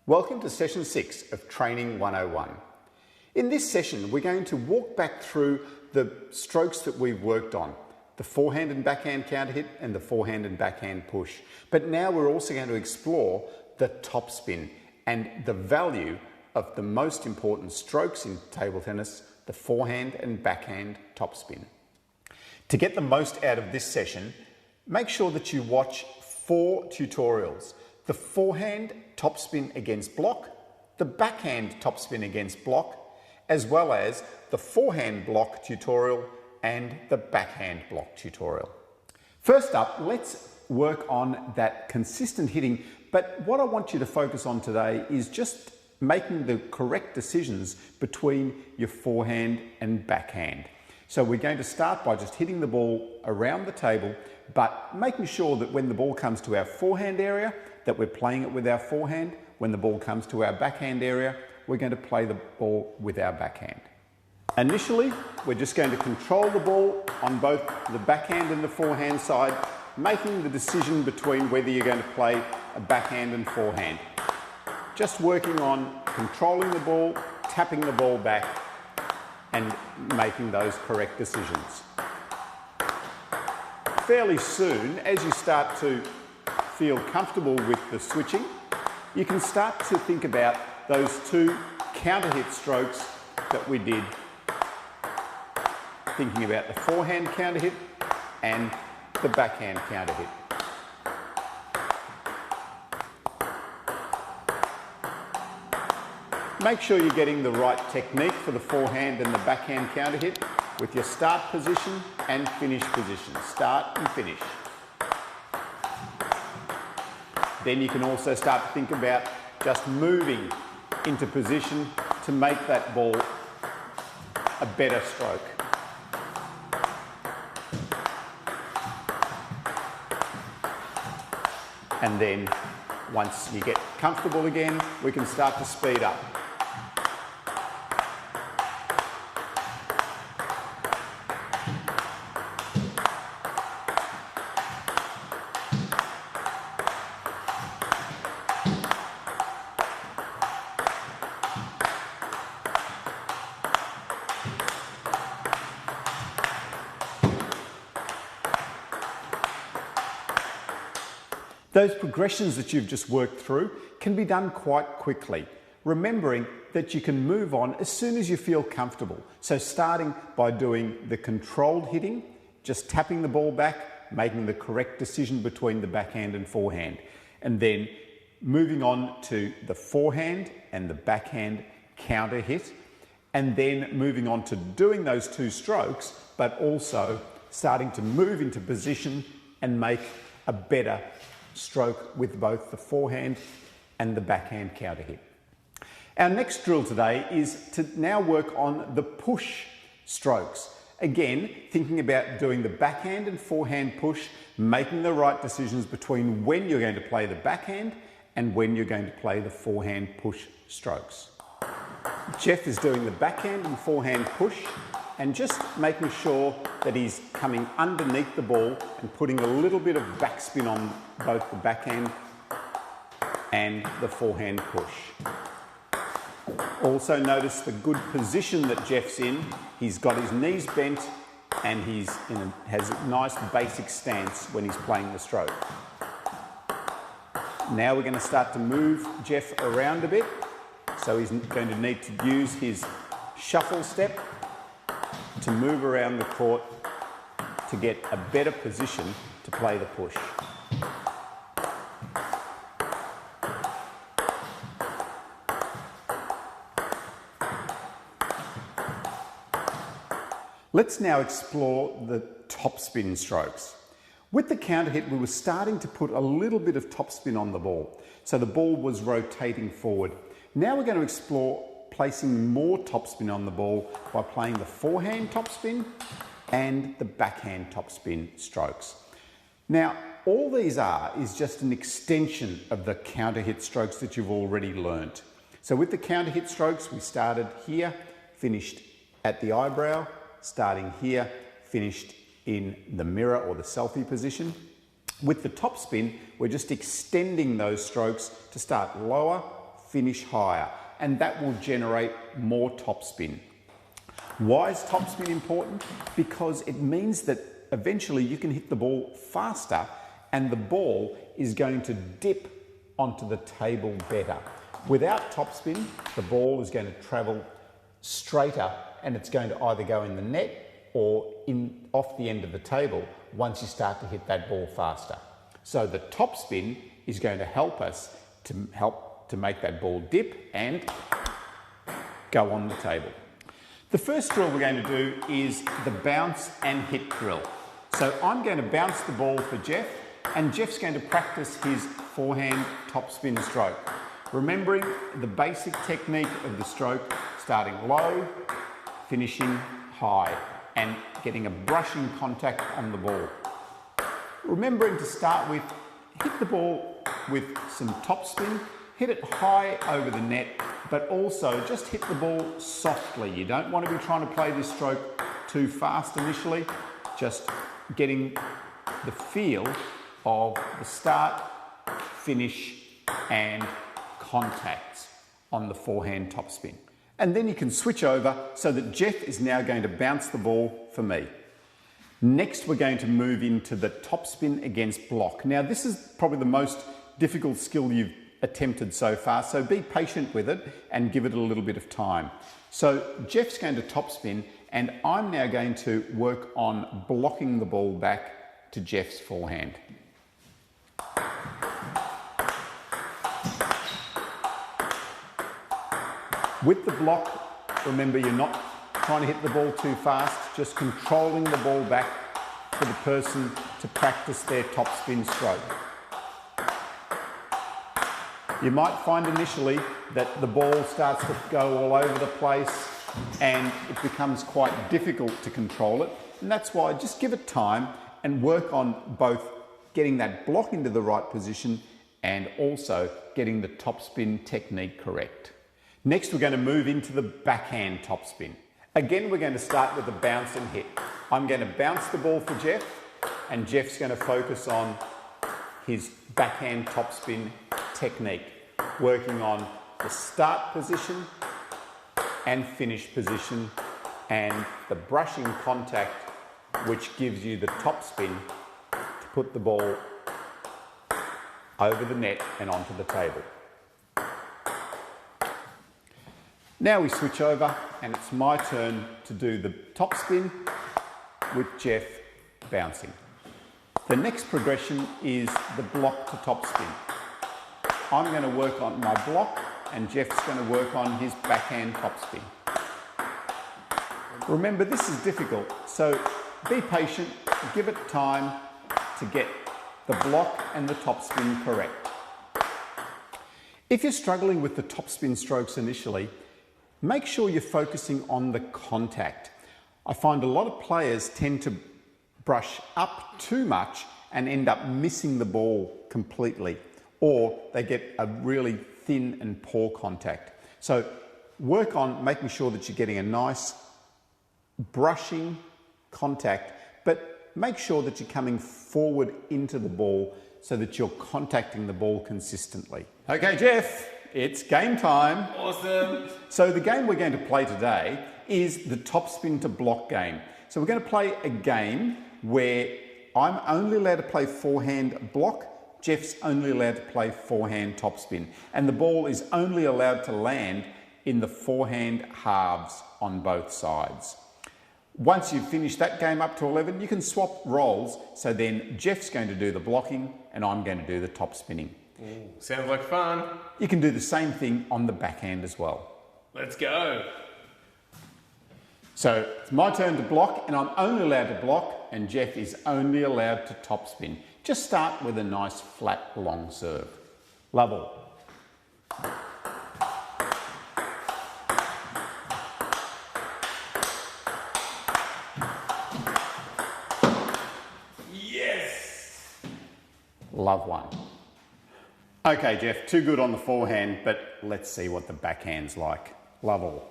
Welcome to session 6 of Training 101. In this session, we're going to walk back through the strokes that we've worked on, the forehand and backhand counter hit and the forehand and backhand push. But now we're also going to explore the topspin and the value of the most important strokes in table tennis, the forehand and backhand topspin. To get the most out of this session, make sure that you watch 4 tutorials. The forehand topspin against block, the backhand topspin against block, as well as the forehand block tutorial and the backhand block tutorial. First up, let's work on that consistent hitting, but what I want you to focus on today is just making the correct decisions between your forehand and backhand. So we're going to start by just hitting the ball around the table, but making sure that when the ball comes to our forehand area, that we're playing it with our forehand. When the ball comes to our backhand area, we're going to play the ball with our backhand. Initially, we're just going to control the ball on both the backhand and the forehand side, making the decision between whether you're going to play a backhand and forehand. Just working on controlling the ball, tapping the ball back, and making those correct decisions. Fairly soon, as you start to feel comfortable with the switching, you can start to think about those 2 counter hit strokes that we did, thinking about the forehand counter hit and the backhand counter hit. Make sure you're getting the right technique for the forehand and the backhand counter hit with your start position and finish position. Start and finish. Then you can also start to think about just moving into position to make that ball a better stroke. And then once you get comfortable again, we can start to speed up. Those progressions that you've just worked through can be done quite quickly, remembering that you can move on as soon as you feel comfortable. So starting by doing the controlled hitting, just tapping the ball back, making the correct decision between the backhand and forehand, and then moving on to the forehand and the backhand counter hit, and then moving on to doing those 2 strokes, but also starting to move into position and make a better stroke with both the forehand and the backhand counter hit. Our next drill today is to now work on the push strokes. Again, thinking about doing the backhand and forehand push, making the right decisions between when you're going to play the backhand and when you're going to play the forehand push strokes. Jeff is doing the backhand and forehand push and just making sure that he's coming underneath the ball and putting a little bit of backspin on both the backhand and the forehand push. Also notice the good position that Jeff's in. He's got his knees bent and has a nice basic stance when he's playing the stroke. Now we're going to start to move Jeff around a bit. So he's going to need to use his shuffle step to move around the court to get a better position to play the push. Let's now explore the topspin strokes. With the counter hit, we were starting to put a little bit of topspin on the ball, so the ball was rotating forward. Now we're going to explore placing more topspin on the ball by playing the forehand topspin and the backhand topspin strokes. Now, all these is just an extension of the counter hit strokes that you've already learnt. So with the counter hit strokes, we started here, finished at the eyebrow, starting here, finished in the mirror or the selfie position. With the topspin, we're just extending those strokes to start lower, finish higher, and that will generate more topspin. Why is topspin important? Because it means that eventually you can hit the ball faster and the ball is going to dip onto the table better. Without topspin, the ball is going to travel straighter and it's going to either go in the net or off the end of the table once you start to hit that ball faster. So the topspin is going to help us to make that ball dip and go on the table. The first drill we're going to do is the bounce and hit drill. So I'm going to bounce the ball for Jeff, and Jeff's going to practice his forehand topspin stroke. Remembering the basic technique of the stroke, starting low, finishing high, and getting a brushing contact on the ball. Remembering to start with, hit the ball with some topspin, hit it high over the net, but also just hit the ball softly. You don't want to be trying to play this stroke too fast initially, just getting the feel of the start, finish, and contacts on the forehand topspin. And then you can switch over so that Jeff is now going to bounce the ball for me. Next, we're going to move into the topspin against block. Now, this is probably the most difficult skill you've attempted so far, so be patient with it and give it a little bit of time. So Jeff's going to topspin, and I'm now going to work on blocking the ball back to Jeff's forehand. With the block, remember you're not trying to hit the ball too fast, just controlling the ball back for the person to practice their topspin stroke. You might find initially that the ball starts to go all over the place and it becomes quite difficult to control it. And that's why just give it time and work on both getting that block into the right position and also getting the topspin technique correct. Next, we're going to move into the backhand topspin. Again, we're going to start with a bounce and hit. I'm going to bounce the ball for Jeff, and Jeff's going to focus on his backhand topspin technique, working on the start position and finish position and the brushing contact, which gives you the topspin to put the ball over the net and onto the table. Now we switch over and it's my turn to do the topspin with Jeff bouncing. The next progression is the block to topspin. I'm going to work on my block and Jeff's going to work on his backhand topspin. Remember, this is difficult, so be patient, give it time to get the block and the topspin correct. If you're struggling with the topspin strokes initially, make sure you're focusing on the contact. I find a lot of players tend to brush up too much and end up missing the ball completely, or they get a really thin and poor contact. So work on making sure that you're getting a nice brushing contact, but make sure that you're coming forward into the ball so that you're contacting the ball consistently. Okay, Jeff, it's game time. Awesome. So the game we're going to play today is the topspin to block game. So we're going to play a game where I'm only allowed to play forehand block, Jeff's only allowed to play forehand topspin, and the ball is only allowed to land in the forehand halves on both sides. Once you've finished that game up to 11, you can swap roles. So then Jeff's going to do the blocking and I'm going to do the top spinning. Ooh, sounds like fun. You can do the same thing on the backhand as well. Let's go. So it's my turn to block and I'm only allowed to block and Jeff is only allowed to top spin. Just start with a nice flat long serve. Level. Yes! Love one. Okay, Jeff, too good on the forehand, but let's see what the backhand's like. Level.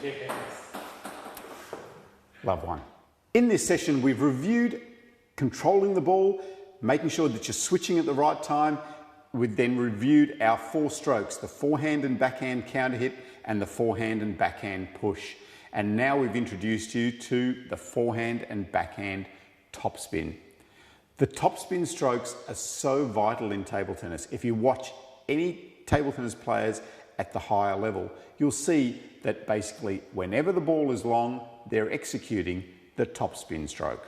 Yes. Love one. In this session, we've reviewed controlling the ball, making sure that you're switching at the right time. We've then reviewed our 4 strokes, the forehand and backhand counter hit and the forehand and backhand push. And now we've introduced you to the forehand and backhand topspin. The topspin strokes are so vital in table tennis. If you watch any table tennis players at the higher level, you'll see that basically whenever the ball is long, they're executing the topspin stroke.